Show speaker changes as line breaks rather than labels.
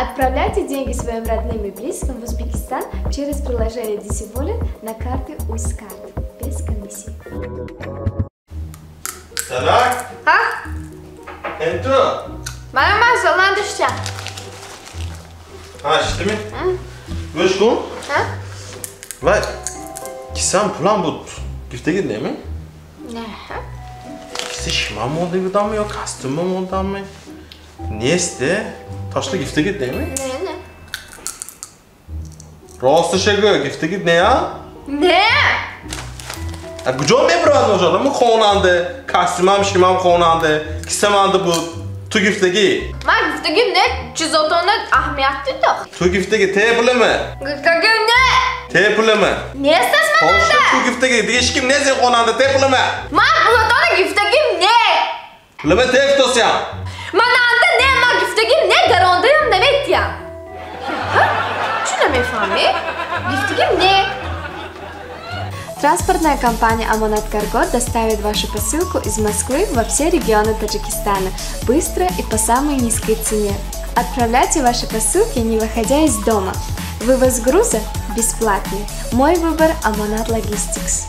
Отправляйте деньги своим родным и близким в Узбекистан через приложение DC Wallet на карты Узкарт без комиссии.
Tarak.
Ha?
Ento.
Mana so'ldan tushdi.
Ha, ishdimi? Go'shtkun?
Ha?
Va kisam plan bu giftaga nima?
Ne?
Kisi shima modeldanmi yo kostyum modeldanmi? Neste? Toshda giftaga nima?
Ne?
Rosti shego giftaga ne ya?
Ne?
Gujon mebrani o'shalarmi xonanda, kostyumam shimam xonanda, kisamanda bu tu giftagi.
Men giftagim ne? Chizotona ahamiyatlidir.
Tu giftagi te pulimi?
Giftagim ne?
Te pulimi?
Ne istesmen
Hoşça
anda?
tu giftagi hech kim ne sen xonanda te pulimi?
Men chizotona giftagim ne?
Pulimi te tutosam.
Men anda ne? Men giftagim ne? Garondayam demektya. Ha? Tushunmayapman. Giftagim ne?
Транспортная компания Амонат Карго доставит вашу посылку из Москвы во все регионы Таджикистана быстро и по самой низкой цене. Отправляйте ваши посылки, не выходя из дома. Вывоз груза бесплатный. Мой выбор Амонат Логистикс.